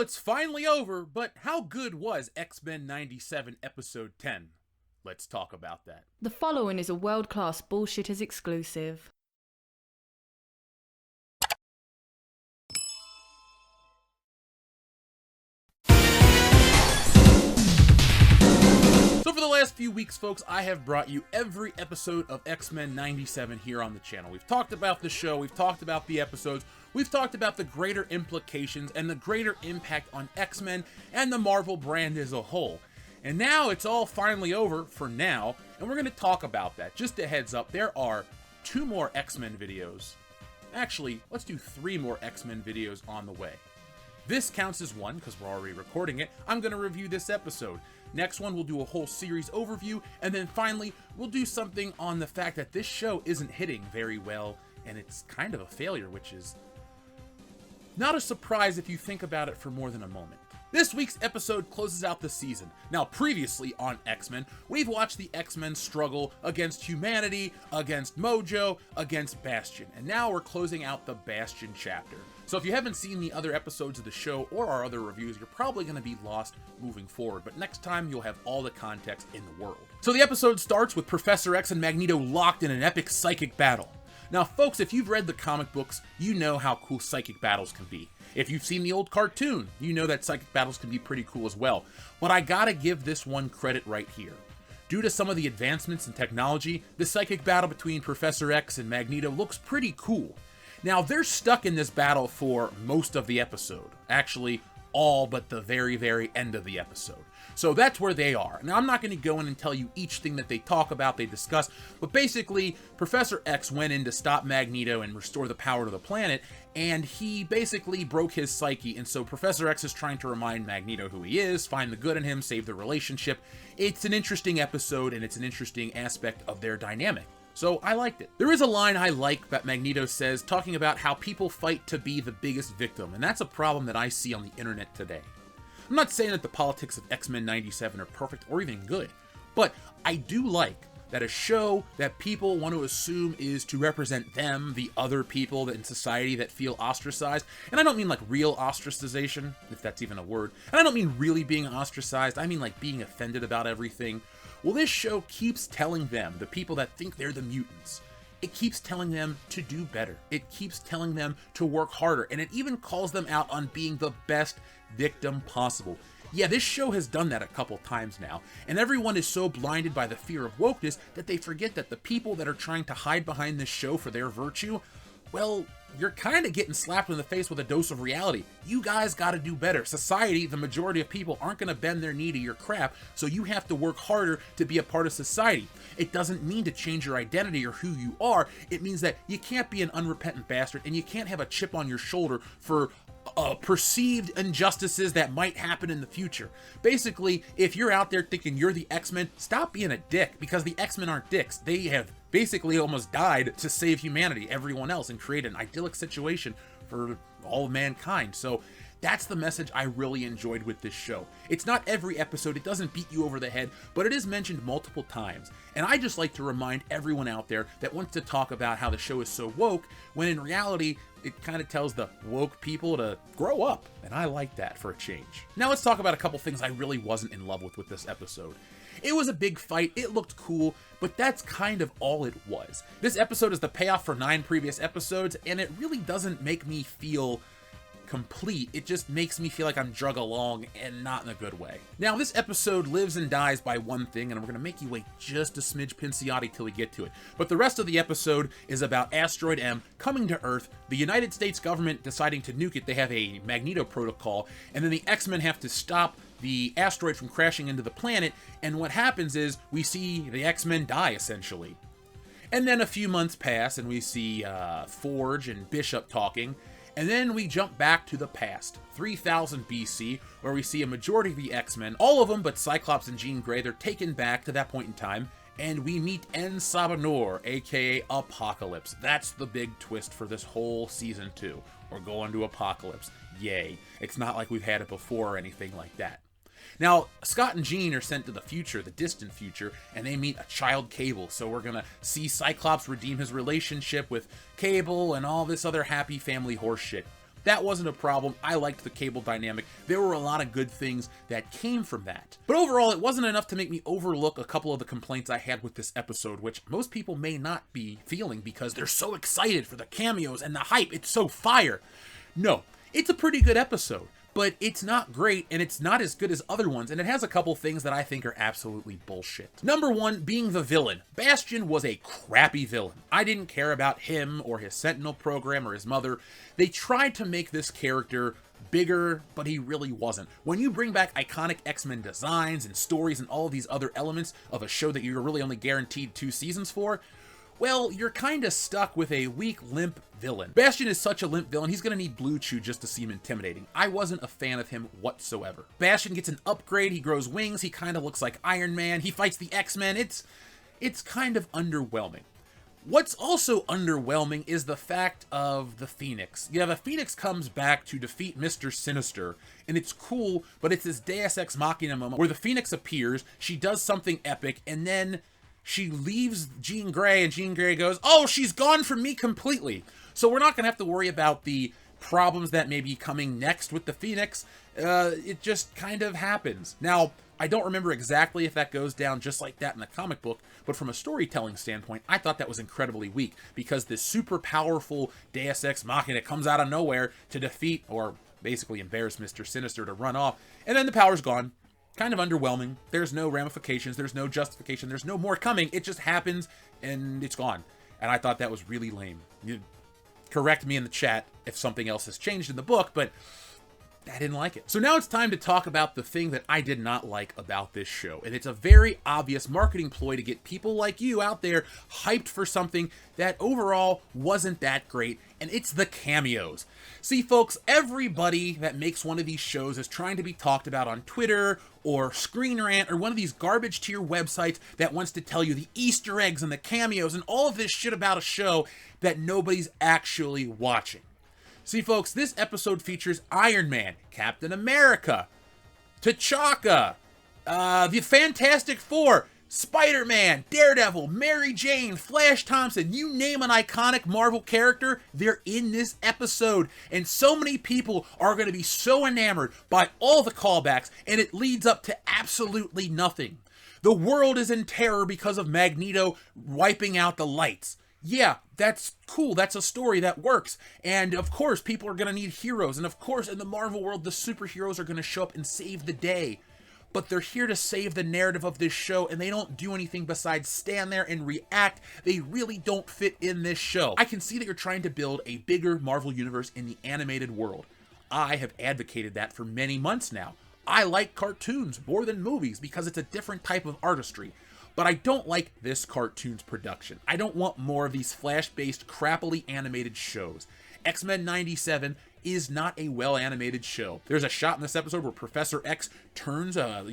Well, it's finally over, but how good was X-Men 97 Episode 10? Let's talk about that. The following is a world-class Bullshitters exclusive. So for the last few weeks, folks, I have brought you every episode of X-Men 97 here on the channel. We've talked about the show, we've talked about the episodes, we've talked about the greater implications and the greater impact on X-Men and the Marvel brand as a whole. And now it's all finally over for now, and we're going to talk about that. Just a heads up, there are 2 more X-Men videos. Actually, let's do 3 more X-Men videos on the way. This counts as one because we're already recording it. I'm going to review this episode. Next one, we'll do a whole series overview, and then finally, we'll do something on the fact that this show isn't hitting very well, and it's kind of a failure, which is not a surprise if you think about it for more than a moment. This week's episode closes out the season. Now, previously on X-Men, we've watched the X-Men struggle against humanity, against Mojo, against Bastion, and now we're closing out the Bastion chapter. So if you haven't seen the other episodes of the show or our other reviews, you're probably going to be lost moving forward, but next time you'll have all the context in the world. So the episode starts with Professor X and Magneto locked in an epic psychic battle. Now, folks, if you've read the comic books, you know how cool psychic battles can be. If you've seen the old cartoon, you know that psychic battles can be pretty cool as well. But I gotta give this one credit right here. Due to some of the advancements in technology, the psychic battle between Professor X and Magneto looks pretty cool. Now, they're stuck in this battle for most of the episode. Actually, all but the very, very end of the episode. So that's where they are. Now, I'm not going to go in and tell you each thing that they talk about, they discuss, but basically, Professor X went in to stop Magneto and restore the power to the planet, and he basically broke his psyche, and so Professor X is trying to remind Magneto who he is, find the good in him, save the relationship. It's an interesting episode, and it's an interesting aspect of their dynamic. So I liked it. There is a line I like that Magneto says, talking about how people fight to be the biggest victim, and that's a problem that I see on the internet today. I'm not saying that the politics of X-Men 97 are perfect or even good, but I do like that a show that people want to assume is to represent them, the other people in society that feel ostracized, and I don't mean like real ostracization, if that's even a word, and I don't mean really being ostracized, I mean like being offended about everything. Well, this show keeps telling them, the people that think they're the mutants, it keeps telling them to do better. It keeps telling them to work harder, and it even calls them out on being the best victim possible. Yeah, this show has done that a couple times now, and everyone is so blinded by the fear of wokeness that they forget that the people that are trying to hide behind this show for their virtue, well, you're kind of getting slapped in the face with a dose of reality. You guys got to do better. Society, the majority of people, aren't going to bend their knee to your crap, so you have to work harder to be a part of society. It doesn't mean to change your identity or who you are. It means that you can't be an unrepentant bastard, and you can't have a chip on your shoulder for perceived injustices that might happen in the future. Basically, if you're out there thinking you're the X-Men, stop being a dick, because the X-Men aren't dicks. They have basically almost died to save humanity, everyone else, and create an idyllic situation for all of mankind. So that's the message I really enjoyed with this show. It's not every episode, it doesn't beat you over the head, but it is mentioned multiple times. And I just like to remind everyone out there that wants to talk about how the show is so woke, when in reality, it kind of tells the woke people to grow up. And I like that for a change. Now let's talk about a couple things I really wasn't in love with this episode. It was a big fight, it looked cool, but that's kind of all it was. This episode is the payoff for 9 previous episodes, and it really doesn't make me feel complete. It just makes me feel like I'm drug along, and not in a good way. Now, this episode lives and dies by one thing, and we're going to make you wait just a smidge Pinciotti till we get to it. But the rest of the episode is about Asteroid M coming to Earth, the United States government deciding to nuke it. They have a Magneto protocol, and then the X-Men have to stop the asteroid from crashing into the planet, and what happens is we see the X-Men die, essentially. And then a few months pass, and we see Forge and Bishop talking, and then we jump back to the past, 3000 BC, where we see a majority of the X-Men, all of them but Cyclops and Jean Grey, they're taken back to that point in time, and we meet En Sabah, aka Apocalypse. That's the big twist for this whole season 2. We're going to Apocalypse. Yay. It's not like we've had it before or anything like that. Now, Scott and Jean are sent to the future, the distant future, and they meet a child Cable, so we're gonna see Cyclops redeem his relationship with Cable and all this other happy family horse shit. That wasn't a problem. I liked the Cable dynamic. There were a lot of good things that came from that. But overall, it wasn't enough to make me overlook a couple of the complaints I had with this episode, which most people may not be feeling because they're so excited for the cameos and the hype. It's so fire. No, it's a pretty good episode, but it's not great, and it's not as good as other ones, and it has a couple things that I think are absolutely bullshit. Number one, being the villain. Bastion was a crappy villain. I didn't care about him or his Sentinel program or his mother. They tried to make this character bigger, but he really wasn't. When you bring back iconic X-Men designs and stories and all of these other elements of a show that you're really only guaranteed 2 seasons for, well, you're kind of stuck with a weak, limp villain. Bastion is such a limp villain, he's going to need Blue Chew just to seem intimidating. I wasn't a fan of him whatsoever. Bastion gets an upgrade, he grows wings, he kind of looks like Iron Man, he fights the X-Men. It's kind of underwhelming. What's also underwhelming is the fact of the Phoenix. Yeah, the Phoenix comes back to defeat Mr. Sinister, and it's cool, but it's this Deus Ex Machina moment where the Phoenix appears, she does something epic, and then she leaves Jean Grey, and Jean Grey goes, oh, she's gone from me completely. So we're not going to have to worry about the problems that may be coming next with the Phoenix. It just kind of happens. Now, I don't remember exactly if that goes down just like that in the comic book, but from a storytelling standpoint, I thought that was incredibly weak, because this super powerful Deus Ex Machina comes out of nowhere to defeat, or basically embarrass Mr. Sinister to run off, and then the power's gone. Kind of underwhelming. There's no ramifications, there's no justification, there's no more coming. It just happens and it's gone. And I thought that was really lame. You correct me in the chat if something else has changed in the book, but I didn't like it. So now it's time to talk about the thing that I did not like about this show. And it's a very obvious marketing ploy to get people like you out there hyped for something that overall wasn't that great. And it's the cameos. See, folks, everybody that makes one of these shows is trying to be talked about on Twitter or Screen Rant or one of these garbage tier websites that wants to tell you the Easter eggs and the cameos and all of this shit about a show that nobody's actually watching. See, folks, this episode features Iron Man, Captain America, T'Chaka, the Fantastic Four, Spider-Man, Daredevil, Mary Jane, Flash Thompson, you name an iconic Marvel character, they're in this episode. And so many people are going to be so enamored by all the callbacks, and it leads up to absolutely nothing. The world is in terror because of Magneto wiping out the lights. Yeah, that's cool. That's a story that works. And of course, people are going to need heroes. And of course, in the Marvel world, the superheroes are going to show up and save the day. But they're here to save the narrative of this show, and they don't do anything besides stand there and react. They really don't fit in this show. I can see that you're trying to build a bigger Marvel universe in the animated world. I have advocated that for many months now. I like cartoons more than movies because it's a different type of artistry. But I don't like this cartoon's production. I don't want more of these Flash-based, crappily animated shows. X-Men 97 is not a well-animated show. There's a shot in this episode where Professor X turns, a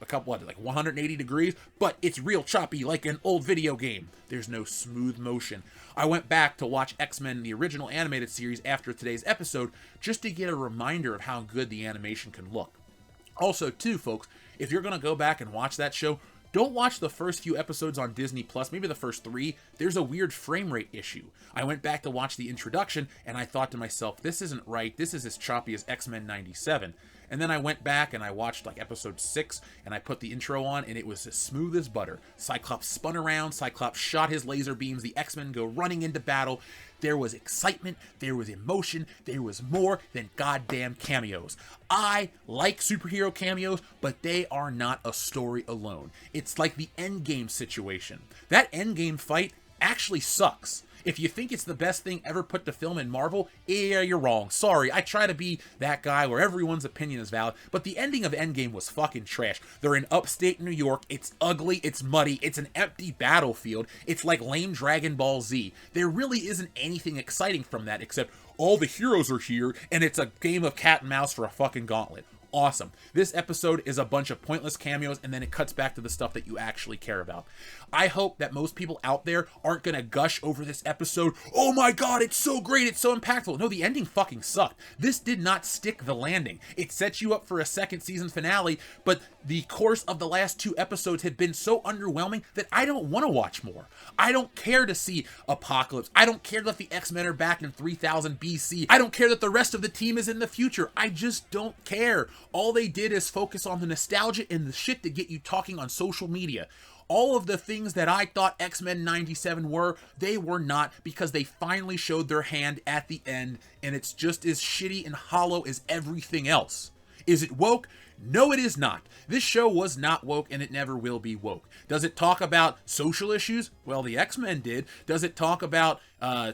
couple of, 180 degrees, but it's real choppy like an old video game. There's no smooth motion. I went back to watch X-Men, the original animated series, after today's episode, just to get a reminder of how good the animation can look. Also, too, folks, if you're going to go back and watch that show, don't watch the first few episodes on Disney Plus, maybe the first 3. There's a weird frame rate issue. I went back to watch the introduction, and I thought to myself, this isn't right. This is as choppy as X-Men 97. And then I went back and I watched episode 6, and I put the intro on, and it was as smooth as butter. Cyclops spun around, Cyclops shot his laser beams, the X-Men go running into battle. There was excitement, there was emotion, there was more than goddamn cameos. I like superhero cameos, but they are not a story alone. It's like the Endgame situation. That Endgame fight actually sucks. If you think it's the best thing ever put to film in Marvel, yeah, you're wrong. Sorry, I try to be that guy where everyone's opinion is valid, but the ending of Endgame was fucking trash. They're in upstate New York, it's ugly, it's muddy, it's an empty battlefield, it's like lame Dragon Ball Z. There really isn't anything exciting from that except all the heroes are here, and it's a game of cat and mouse for a fucking gauntlet. Awesome. This episode is a bunch of pointless cameos, and then it cuts back to the stuff that you actually care about. I hope that most people out there aren't going to gush over this episode. Oh my god, it's so great, it's so impactful. No, the ending fucking sucked. This did not stick the landing. It sets you up for a second season finale, but the course of the last 2 episodes had been so underwhelming that I don't want to watch more. I don't care to see Apocalypse. I don't care that the X-Men are back in 3000 BC. I don't care that the rest of the team is in the future. I just don't care. All they did is focus on the nostalgia and the shit to get you talking on social media. All of the things that I thought X-Men 97 were, they were not, because they finally showed their hand at the end, and it's just as shitty and hollow as everything else. Is it woke? No, it is not. This show was not woke, and it never will be woke. Does it talk about social issues? Well, the X-Men did. Does it talk about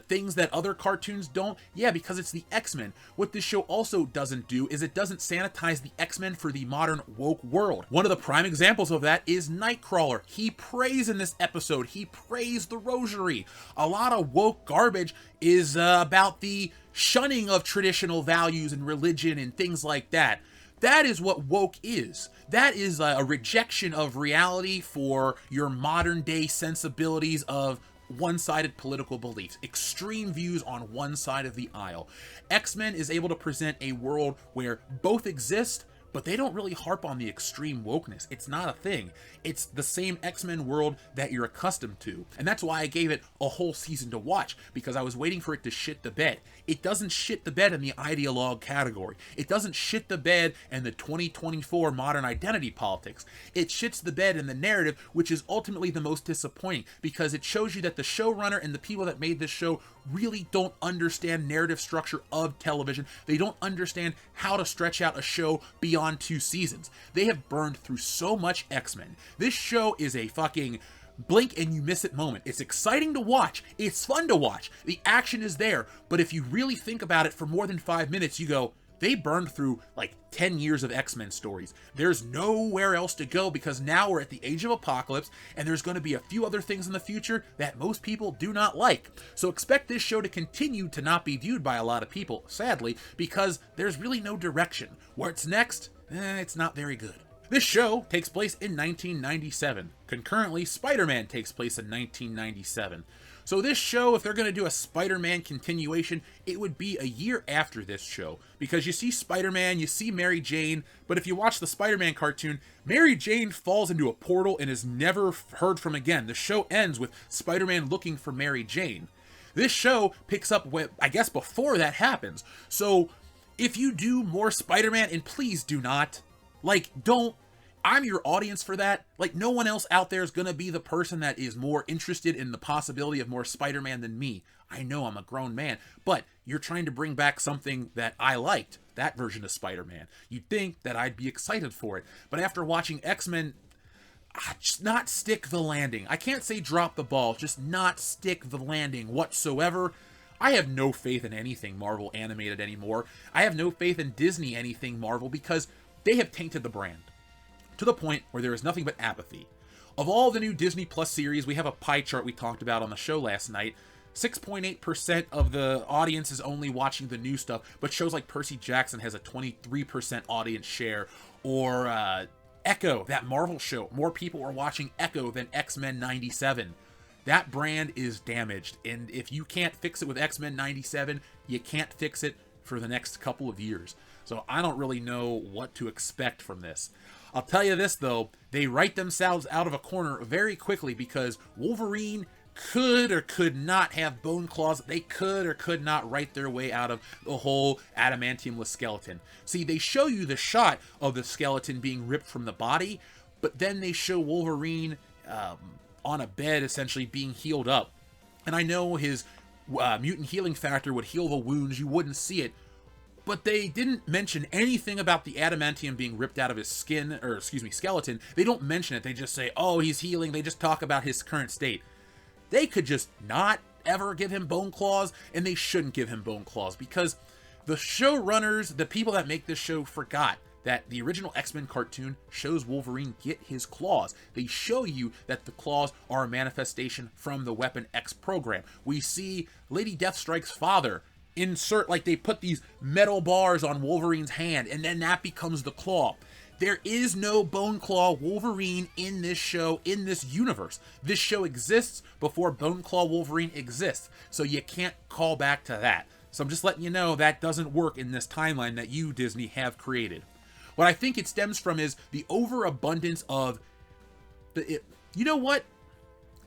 things that other cartoons don't? Yeah, because it's the X-Men. What this show also doesn't do is it doesn't sanitize the X-Men for the modern woke world. One of the prime examples of that is Nightcrawler. He prays in this episode. He prays the rosary. A lot of woke garbage is about the shunning of traditional values and religion and things like that. That is what woke is. That is a rejection of reality for your modern day sensibilities of one-sided political beliefs, extreme views on one side of the aisle. X-Men is able to present a world where both exist, but they don't really harp on the extreme wokeness. It's not a thing. It's the same X-Men world that you're accustomed to. And that's why I gave it a whole season to watch, because I was waiting for it to shit the bed. It doesn't shit the bed in the ideologue category. It doesn't shit the bed in the 2024 modern identity politics. It shits the bed in the narrative, which is ultimately the most disappointing, because it shows you that the showrunner and the people that made this show really don't understand narrative structure of television. They don't understand how to stretch out a show beyond 2 seasons. They have burned through so much X-Men. This show is a fucking blink and you miss it moment. It's exciting to watch. It's fun to watch. The action is there. But if you really think about it for more than 5 minutes, you go, they burned through like 10 years of X-Men stories. There's nowhere else to go, because now we're at the age of Apocalypse, and there's going to be a few other things in the future that most people do not like. So expect this show to continue to not be viewed by a lot of people, sadly, because there's really no direction. What's next? It's not very good. This show takes place in 1997. Concurrently, Spider-Man takes place in 1997. So this show, if they're going to do a Spider-Man continuation, it would be a year after this show. Because you see Spider-Man, you see Mary Jane, but if you watch the Spider-Man cartoon, Mary Jane falls into a portal and is never heard from again. The show ends with Spider-Man looking for Mary Jane. This show picks up, I guess, before that happens. So if you do more Spider-Man, and please do not, don't, I'm your audience for that. No one else out there is going to be the person that is more interested in the possibility of more Spider-Man than me. I know I'm a grown man, but you're trying to bring back something that I liked, that version of Spider-Man. You'd think that I'd be excited for it. But after watching X-Men, just not stick the landing. I can't say drop the ball, just not stick the landing whatsoever. I have no faith in anything Marvel animated anymore. I have no faith in Disney anything Marvel, because they have tainted the brand to the point where there is nothing but apathy. Of all the new Disney Plus series, we have a pie chart we talked about on the show last night. 6.8% of the audience is only watching the new stuff, but shows like Percy Jackson has a 23% audience share, or Echo, that Marvel show. More people are watching Echo than X-Men 97. That brand is damaged, and if you can't fix it with X-Men 97, you can't fix it for the next couple of years. So I don't really know what to expect from this. I'll tell you this, though, they write themselves out of a corner very quickly, because Wolverine could or could not have bone claws. They could or could not write their way out of the whole adamantiumless skeleton. See, they show you the shot of the skeleton being ripped from the body, but then they show Wolverine on a bed, essentially being healed up. And I know his mutant healing factor would heal the wounds. You wouldn't see it. But they didn't mention anything about the adamantium being ripped out of his skin, or skeleton. They don't mention it. They just say, oh, he's healing. They just talk about his current state. They could just not ever give him bone claws, and they shouldn't give him bone claws, because the showrunners, the people that make this show, forgot that the original X-Men cartoon shows Wolverine get his claws. They show you that the claws are a manifestation from the Weapon X program. We see Lady Deathstrike's father insert, like they put these metal bars on Wolverine's hand, and then that becomes the claw. There is no Bone Claw Wolverine in this show, in this universe. This show exists before Bone Claw Wolverine exists, so you can't call back to that. So I'm just letting you know that doesn't work in this timeline that you, Disney, have What I think it stems from is the overabundance of you know what?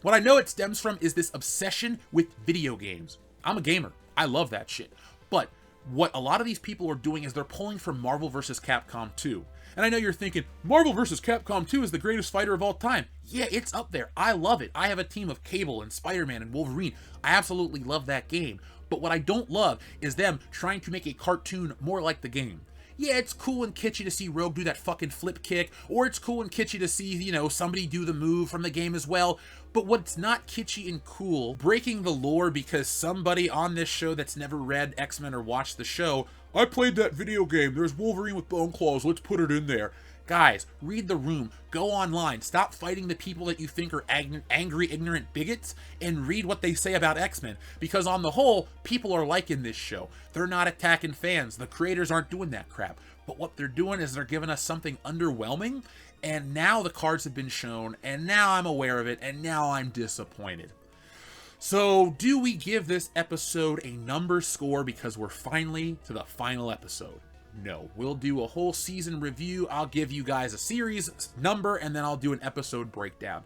What I know it stems from is this obsession with video games. I'm a gamer. I love that shit. But what a lot of these people are doing is they're pulling from Marvel vs. Capcom 2. And I know you're thinking, Marvel vs. Capcom 2 is the greatest fighter of all time. Yeah, it's up there. I love it. I have a team of Cable and Spider-Man and Wolverine. I absolutely love that game. But what I don't love is them trying to make a cartoon more like the game. Yeah, it's cool and kitschy to see Rogue do that fucking flip kick, or it's cool and kitschy to see, you know, somebody do the move from the game as well. But what's not kitschy and cool, breaking the lore because somebody on this show that's never read X-Men or watched the show, I played that video game, there's Wolverine with bone claws, let's put it in there. Guys, read the room, go online, stop fighting the people that you think are angry, ignorant bigots, and read what they say about X-Men. Because on the whole, people are liking this show. They're not attacking fans. The creators aren't doing that crap. But what they're doing is they're giving us something underwhelming, and now the cards have been shown, and now I'm aware of it, and now I'm disappointed. So, do we give this episode a number score because we're finally to the final episode? No, we'll do a whole season review. I'll give you guys a series number, and then I'll do an episode breakdown.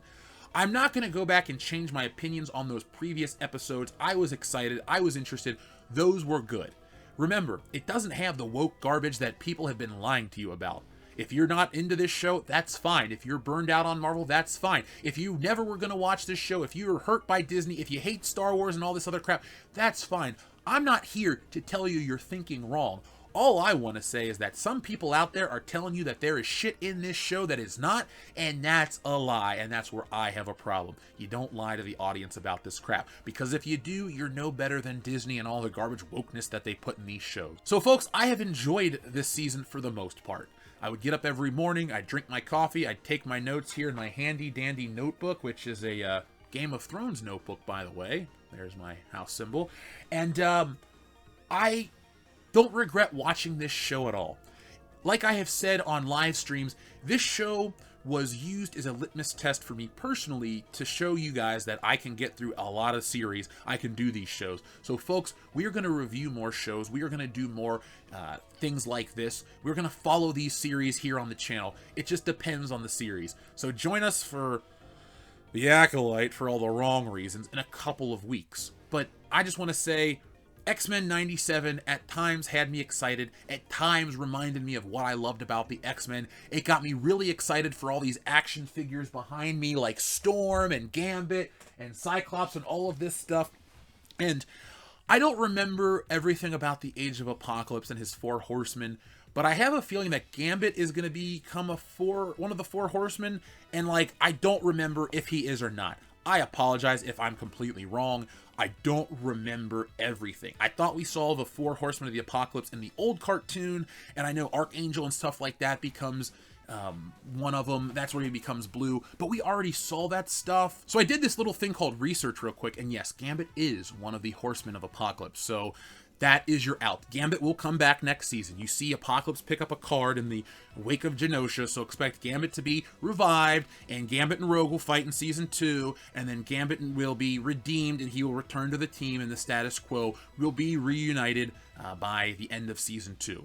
I'm not going to go back and change my opinions on those previous episodes. I was excited. I was interested. Those were good. Remember, it doesn't have the woke garbage that people have been lying to you about. If you're not into this show, that's fine. If you're burned out on Marvel, that's fine. If you never were going to watch this show, if you were hurt by Disney, if you hate Star Wars and all this other crap, that's fine. I'm not here to tell you you're thinking wrong. All I want to say is that some people out there are telling you that there is shit in this show that is not, and that's a lie, and that's where I have a problem. You don't lie to the audience about this crap, because if you do, you're no better than Disney and all the garbage wokeness that they put in these shows. So folks, I have enjoyed this season for the most part. I would get up every morning, I'd drink my coffee, I'd take my notes here in my handy dandy notebook, which is a Game of Thrones notebook, by the way. There's my house symbol. And I don't regret watching this show at all. Like I have said on live streams, this show was used as a litmus test for me personally to show you guys that I can get through a lot of series. I can do these shows. So folks, we are going to review more shows. We are going to do more things like this. We're going to follow these series here on the channel. It just depends on the series. So join us for The Acolyte for all the wrong reasons in a couple of weeks. But I just want to say, X-Men 97 at times had me excited, at times reminded me of what I loved about the X-Men. It got me really excited for all these action figures behind me like Storm and Gambit and Cyclops and all of this stuff. And I don't remember everything about the Age of Apocalypse and his 4 horsemen, but I have a feeling that Gambit is going to become one of the 4 horsemen, and like, I don't remember if he is or not. I apologize if I'm completely wrong. I don't remember everything. I thought we saw the 4 Horsemen of the Apocalypse in the old cartoon, and I know Archangel and stuff like that becomes one of them. That's where he becomes blue, but we already saw that stuff. So I did this little thing called research real quick, and yes, Gambit is one of the Horsemen of Apocalypse. So that is your out. Gambit will come back next season. You see Apocalypse pick up a card in the wake of Genosha, so expect Gambit to be revived, and Gambit and Rogue will fight in Season 2, and then Gambit will be redeemed, and he will return to the team, and the status quo will be reunited by the end of Season 2.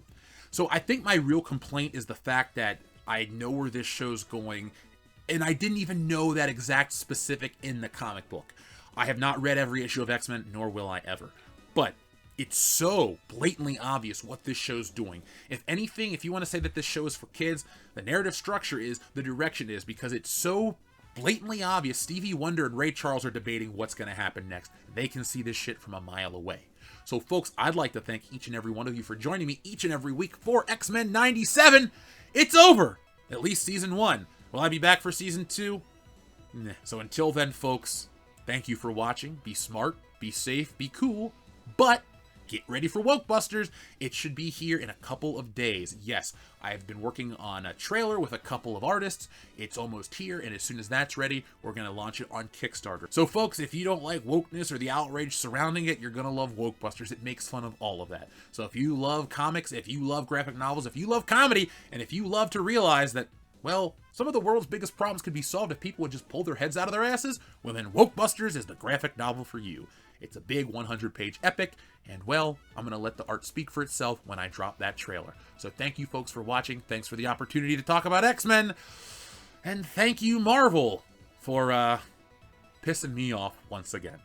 So I think my real complaint is the fact that I know where this show's going, and I didn't even know that exact specific in the comic book. I have not read every issue of X-Men, nor will I ever. But it's so blatantly obvious what this show's doing. If anything, if you want to say that this show is for kids, the narrative structure is, the direction is, because it's so blatantly obvious. Stevie Wonder and Ray Charles are debating what's going to happen next. They can see this shit from a mile away. So folks, I'd like to thank each and every one of you for joining me each and every week for X-Men 97. It's over! At least Season 1. Will I be back for Season 2? Nah. So until then, folks, thank you for watching. Be smart, be safe, be cool, but get ready for Wokebusters. It should be here in a couple of days. Yes, I've been working on a trailer with a couple of artists. It's almost here, and as soon as that's ready, we're going to launch it on Kickstarter. So folks, if you don't like wokeness or the outrage surrounding it, you're going to love Wokebusters. It makes fun of all of that. So if you love comics, if you love graphic novels, if you love comedy, and if you love to realize that, well, some of the world's biggest problems could be solved if people would just pull their heads out of their asses, well then Wokebusters is the graphic novel for you. It's a big 100-page epic, and well, I'm going to let the art speak for itself when I drop that trailer. So thank you folks for watching, thanks for the opportunity to talk about X-Men, and thank you Marvel for pissing me off once again.